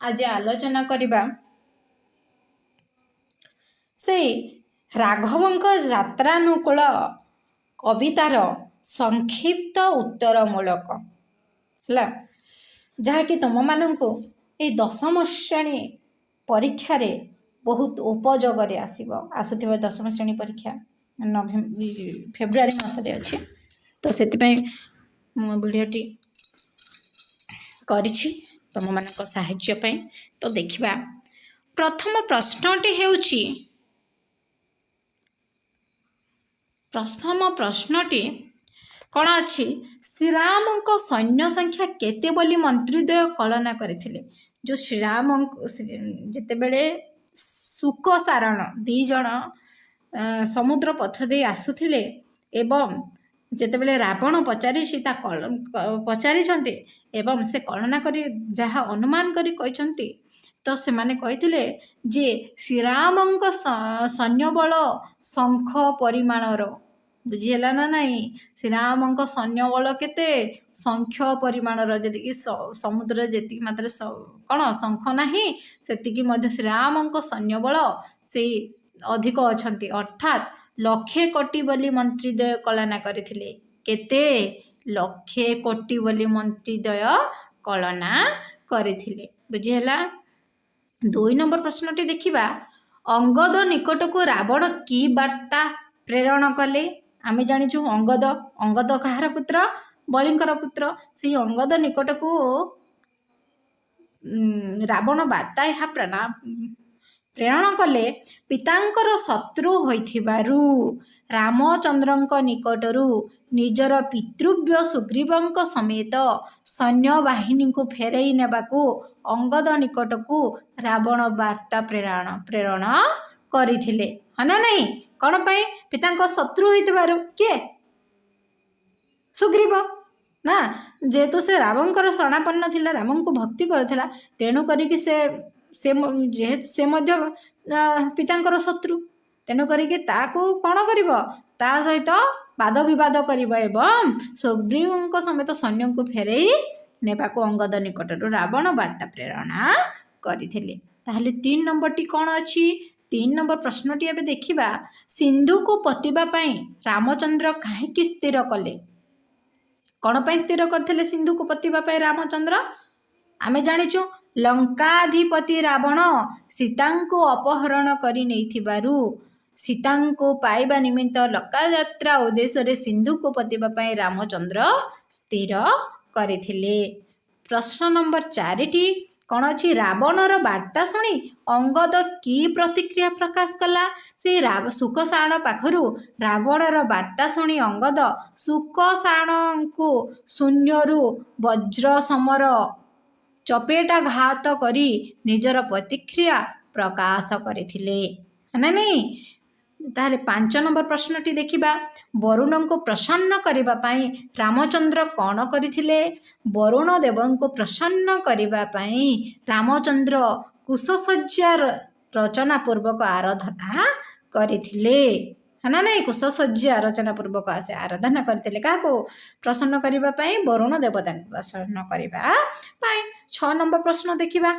आज आलोचना करिबा से राघवंक यात्रानुकूल कवितार संक्षिप्त उत्तरमूलक है जहाँकि तुम मानू ये दशम श्रेणी परीक्षा रे बहुत उपयोग आसुथिबा दशम श्रेणी परीक्षा फेब्रुआरी मासरे अच्छी तो से भिडियोटी करिछि तुम मान साहाय्य ପାଇଁ तो देखिबा प्रथम प्रश्नटी कौन अच्छी श्रीराम सैन्य संख्या केते बोली मंत्रीद्वय कल्पना करथिले जो श्रीराम जिते बेले सुक सारण दी जण समुद्र पथ दे आसुथिले एवं जेतेबेले रावण पचारि सीता पचारि एवं से कल्पना करी जहाँ अनुमान करी कहते तो से माने कहथिले जे श्रीरामंक सैन्य बल शंख परिमाणर बुझीला ना नहीं श्रीरामंक सैन्य बल केते शंख परिमाणर जदि समुद्र जी मात्र कौन शंख नाही सेतिकी मध्य श्रीरामंक सैन्य बल से अधिक अछंती अर्थात लक्षे कोटी बोली मंत्रीद्वय कल्पना करथिले केते लक्षे कोटी बोली मंत्रीद्वय कल्पना करथिले बुझीला 2 नंबर प्रश्नटी देखिबा अंगद निकट को रावण की वार्ता प्रेरण कले आमे जानिछु अंगद कहार पुत्र बलिंकर पुत्र से अंगद निकट को रावण वार्ता यहाँ प्रेरण कले पितांकर शत्रु होइथिबारु रामचंद्रंक निकटरू निजर पितृव्य सुग्रीवंक समेत सैन्य बाहिनी को फेरई नेबाकू अंगद निकट को रावण वार्ता प्रेरण करिथिले हना नहीं कौन पाई पितांक शत्रु होइथिबारु किए सुग्रीव ना जेहेतु से रावणकर शरणापन्न थिला रामन को भक्ति करथिला तेणु करिकि जेहेतु से मध्य पितांकर शत्रु तेणु करिकि ताकू कौन करिवो ता सहित वाद विवाद करिवो एवं सुग्रीवंक समेत सैन्य को फेरई नेबाकू अंगद निकटरू रावण वार्ता प्रेरणा करथिले ताहले 3 नंबर टी कौन अच्छी 3 नंबर प्रश्नटी एबे देखिबा सिंधु को पतिबा पई रामचंद्र काहेकि स्थिर कले कौन पाई स्थिर करथिले सिंधु को पतिबा पई रामचंद्र आमे जानिछु लंकाधिपति रावण सीता को अपहरण करि नैथिबारु सीता को पाइबा निमित्त लंका यात्रा उद्देश्य सिंधु को पतिबा पई रामचंद्र स्थिर करथिले प्रश्न नंबर 4 टी कौन अच्छी रावणर वार्ता शुणी अंगद की प्रतिक्रिया प्रकाश कला से सुकसाण पाखरु रावणर वार्ता शुणी अंगद सुकसाण को शून्यरु वज्र समर चपेटा घात करी निजर प्रतिक्रिया प्रकाश करथिले ना नहीं ताहले 5 नंबर प्रश्नटी देखिबा वरुण को प्रसन्न करिबा पाई रामचंद्र कौन करथिले वरुण देवन को प्रसन्न करिबा पाई रामचंद्र कुशसज्जा रचना पूर्वक आराधना करथिले है नहीं कुशसज्जा रचना पूर्वक आसे आराधना करथिले काको प्रसन्न करिबा पाई वरुण देवता प्रसन्न करिबा पाई 6 नंबर प्रश्न देखिबा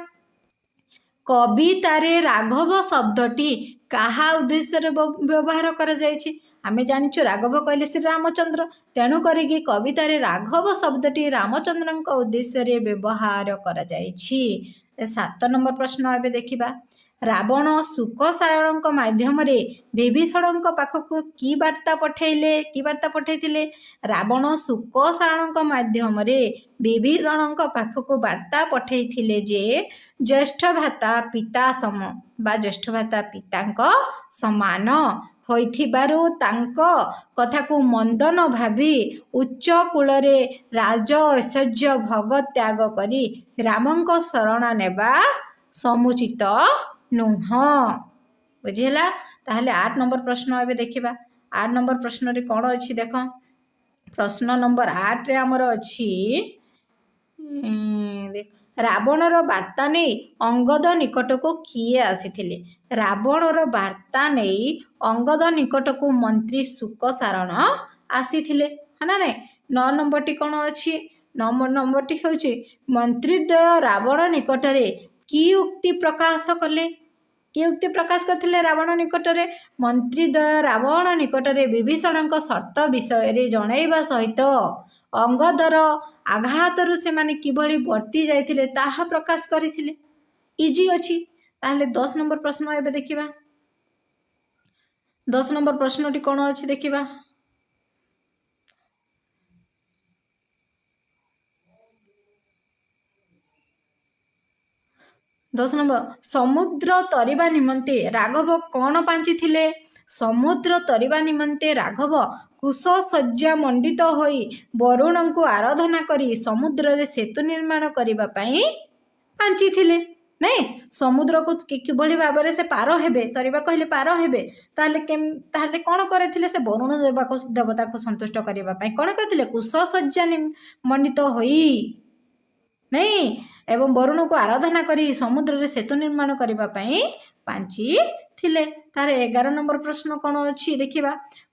कवितारे राघव शब्दटी कहा उद्देश्य व्यवहार करा जायछि आमे जानिछु राघव कहले श्री रामचंद्र तेणु करिकि कवितारे राघव शब्दटी रामचंद्रंक उद्देश्य व्यवहार करा जायछि 7 नंबर प्रश्न एबे देखिबा रावण सुकसारण माध्यम विभीषण पाखक की वार्ता पठेइले रावण सुकसारण माध्यम विभीषण पाखक वार्ता पठेइथिले जे ज्येष्ठ भाता पिता सम बा ज्येष्ठ भाता पिता समान होइथिबारु तांको कथा को मंदन भावी उच्च कूलरे राज ऐश्वर्य भोग त्याग करी रामंक शरण नेबा समुचित नुह बुझेला ताहले 8 नंबर प्रश्न एबे देखिबा 8 नंबर प्रश्न रे कोन अछि देखो प्रश्न नंबर 8 रे हमर अछि रावणर वार्ता नहीं अंगद निकट को किए आसीथिले रावणर वार्ता नहीं अंगद निकट को मंत्री सुकसारण आसीथिले है ना नहीं 9 नंबर टी कोन अछि 9 नंबर टी होछि मंत्रीद्वय रावण निकटरे कि उक्ति प्रकाश कले कि उक्ति प्रकाश करथिले रावण निकटरे मंत्री द्वय रावण निकटरे विभीषण शर्त विषय जणाइबा सहित अंगदर आघातरू से माने किभली वर्ती जाइथिले ताहा प्रकाश करथिले। इजी अछि। ताहले 10 नंबर प्रश्न एबे देखिबा। 10 नंबर प्रश्नटी कोन अछि देखिबा। 10 नंबर समुद्र तरिबा निमंते राघव कौन पांची थिले। समुद्र तरिबा निमंते राघव कुश सज्जा मंडित होई वरुण को आराधना करी समुद्र रे सेतु निर्माण करिबा पई पांची थिले। नहीं समुद्र को किभली भाबरे से पार हेबे तरिबा कहले पार हेबे ताहले कौन करे से वरुण देवता को संतुष्ट करिबा पई कौन करथिले कुश सज्जा मंडित होई नहीं एवं वरुण को आराधना करी समुद्र रे सेतु निर्माण करिबा पई पांची थिले। तार 11 नंबर प्रश्न कौन अछि देखिबा।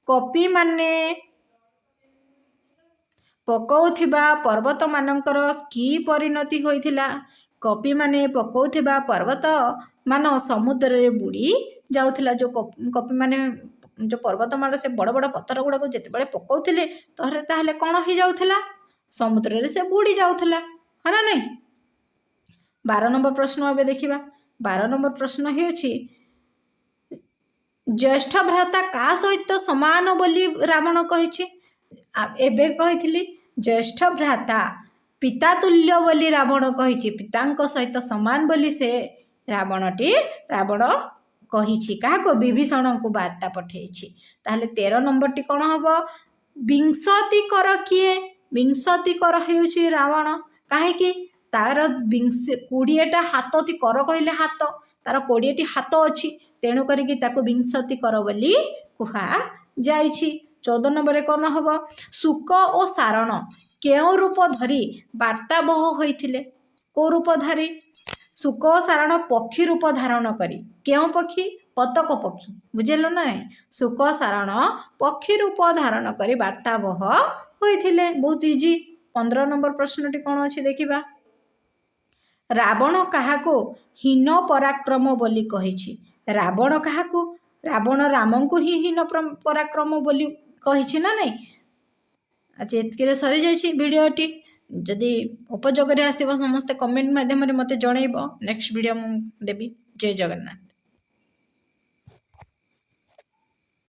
कपि माने पकाउथिबा पर्वत मानकर की परिणति होइथिला। कपि माने पकाउथिबा पर्वत मान समुद्र रे बुड़ी जाउथिला। जो कपि माने जो पर्वत मान से बड़ बड़ पत्थर गुडा को जते बळे पकाउथिले ताहले कोन हो जाउथिला समुद्र रे से बुड़ी जाउथिला है ना नहीं। 12 नंबर प्रश्न एबे देखिबा। 12 नंबर प्रश्न हेउछि ज्येष्ठ भ्राता का सहित समान बोली रावण कहिछि। एबे कहिथिली ज्येष्ठ भ्राता पिता तुल्य बोली रावण कहिछि पितांक सहित समान बोली से रावण कहिछि काको विभीषण को वार्ता पठेछि। ताहले 13 नंबर टी कोन हबो विंशति कर किए। विंशति कर हेउछि रावण काहेकि तार 20टा हाथ थी कर कहले हाथ तार 20टी हाथ अच्छी तेणु करिकी ताको विंशति कर बोली कुहा जाइछि। 14 नंबर कौन हम सुक और सारण केउ रूप धरी वार्ताबह होइथिले। को रूप धारी सुक और सारण पक्षी रूप धारण करी केउ पक्षी पतक पक्षी बुझेल ना। सुक सारण पक्षी रूप धारण करी वार्ताबह होइथिले। बहुत इजी। 15 नंबर प्रश्नटी कौन अछि देखिबा। रावण काहाको हीन पराक्रम बोली कहिछि। रावण काहाको रावण राम को ही हीन पराक्रम बोली कहिछि ना नहीं। आज एतके सरी जाइछि वीडियोटी। जदि उपयोगरे आसीबो समस्त कमेंट माध्यम रे मते जणाइबो नेक्स्ट वीडियो मु देबी। जय जगन्नाथ।